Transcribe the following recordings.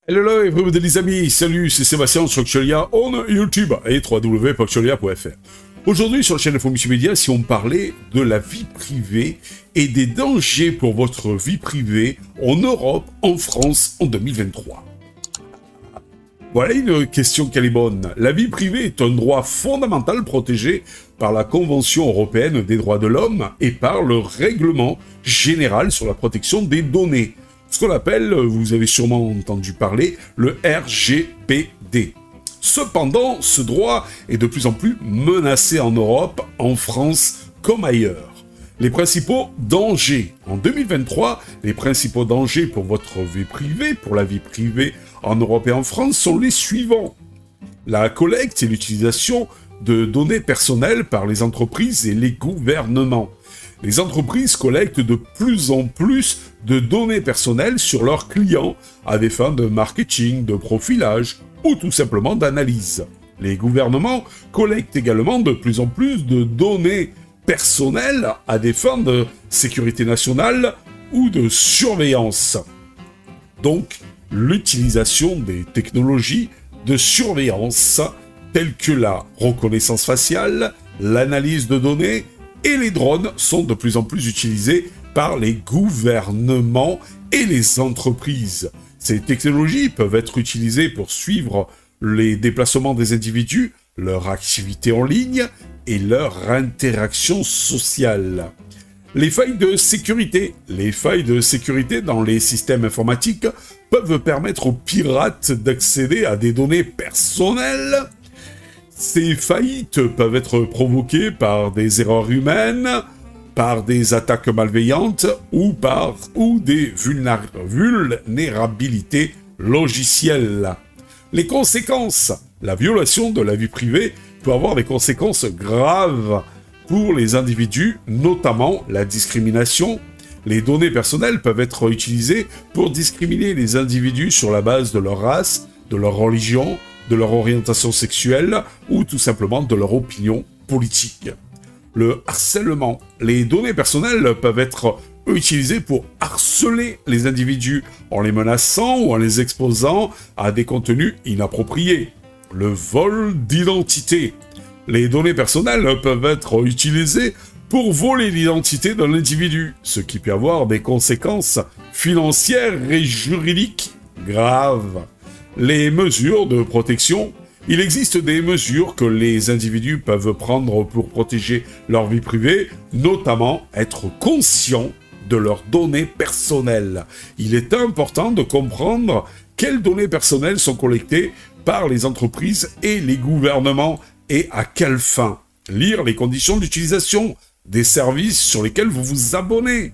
Hello everybody les amis, salut, c'est Sébastien sur Actualia on YouTube et www.actualia.fr. Aujourd'hui sur la chaîne Info Multimédia, si on parlait de la vie privée et des dangers pour votre vie privée en Europe, en France, en 2023. Voilà une question qui est bonne. La vie privée est un droit fondamental protégé par la Convention européenne des droits de l'homme et par le Règlement général sur la protection des données. Ce qu'on appelle, vous avez sûrement entendu parler, le RGPD. Cependant, ce droit est de plus en plus menacé en Europe, en France comme ailleurs. Les principaux dangers. En 2023, les principaux dangers pour votre vie privée, pour la vie privée en Europe et en France, sont les suivants. La collecte et l'utilisation de données personnelles par les entreprises et les gouvernements. Les entreprises collectent de plus en plus de données personnelles sur leurs clients à des fins de marketing, de profilage ou tout simplement d'analyse. Les gouvernements collectent également de plus en plus de données personnelles à des fins de sécurité nationale ou de surveillance. Donc, l'utilisation des technologies de surveillance telles que la reconnaissance faciale, l'analyse de données et les drones sont de plus en plus utilisés par les gouvernements et les entreprises. Ces technologies peuvent être utilisées pour suivre les déplacements des individus, leur activité en ligne et leur interaction sociale. Les failles de sécurité. Les failles de sécurité dans les systèmes informatiques peuvent permettre aux pirates d'accéder à des données personnelles. Ces faillites peuvent être provoquées par des erreurs humaines, par des attaques malveillantes ou des vulnérabilités logicielles. Les conséquences. La violation de la vie privée peut avoir des conséquences graves pour les individus, notamment la discrimination. Les données personnelles peuvent être utilisées pour discriminer les individus sur la base de leur race, de leur religion, de leur orientation sexuelle ou tout simplement de leur opinion politique. Le harcèlement. Les données personnelles peuvent être utilisées pour harceler les individus en les menaçant ou en les exposant à des contenus inappropriés. Le vol d'identité. Les données personnelles peuvent être utilisées pour voler l'identité d'un individu, ce qui peut avoir des conséquences financières et juridiques graves. Les mesures de protection. Il existe des mesures que les individus peuvent prendre pour protéger leur vie privée, notamment être conscients de leurs données personnelles. Il est important de comprendre quelles données personnelles sont collectées par les entreprises et les gouvernements et à quelle fin. Lire les conditions d'utilisation des services sur lesquels vous vous abonnez.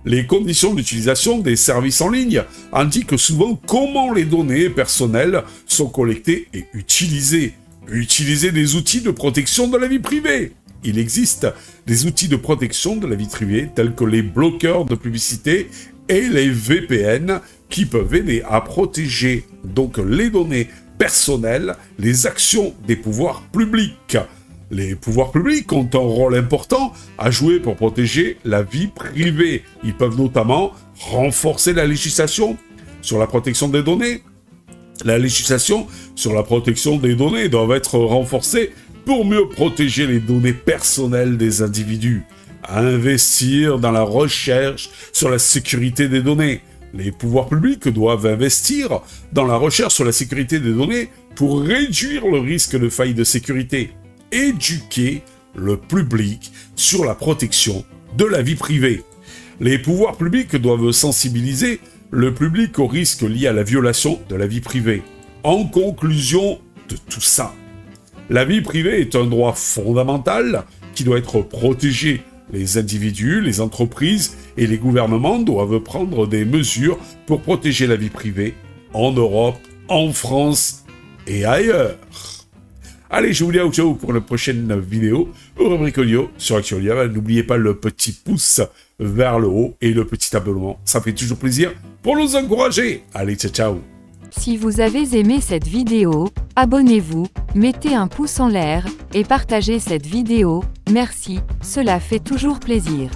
Les conditions d'utilisation des services en ligne indiquent souvent comment les données personnelles sont collectées et utilisées. Utilisez des outils de protection de la vie privée. Il existe des outils de protection de la vie privée tels que les bloqueurs de publicité et les VPN qui peuvent aider à protéger donc les données personnelles, les actions des pouvoirs publics. Les pouvoirs publics ont un rôle important à jouer pour protéger la vie privée. Ils peuvent notamment renforcer la législation sur la protection des données. La législation sur la protection des données doit être renforcée pour mieux protéger les données personnelles des individus. Investir dans la recherche sur la sécurité des données. Les pouvoirs publics doivent investir dans la recherche sur la sécurité des données pour réduire le risque de failles de sécurité. Éduquer le public sur la protection de la vie privée. Les pouvoirs publics doivent sensibiliser le public aux risques liés à la violation de la vie privée. En conclusion de tout ça, la vie privée est un droit fondamental qui doit être protégé. Les individus, les entreprises et les gouvernements doivent prendre des mesures pour protéger la vie privée en Europe, en France et ailleurs. Allez, je vous dis ciao pour la prochaine vidéo, rubrique audio sur Actualia. N'oubliez pas le petit pouce vers le haut et le petit abonnement. Ça fait toujours plaisir pour nous encourager. Allez, ciao, ciao. Si vous avez aimé cette vidéo, abonnez-vous, mettez un pouce en l'air et partagez cette vidéo. Merci, cela fait toujours plaisir.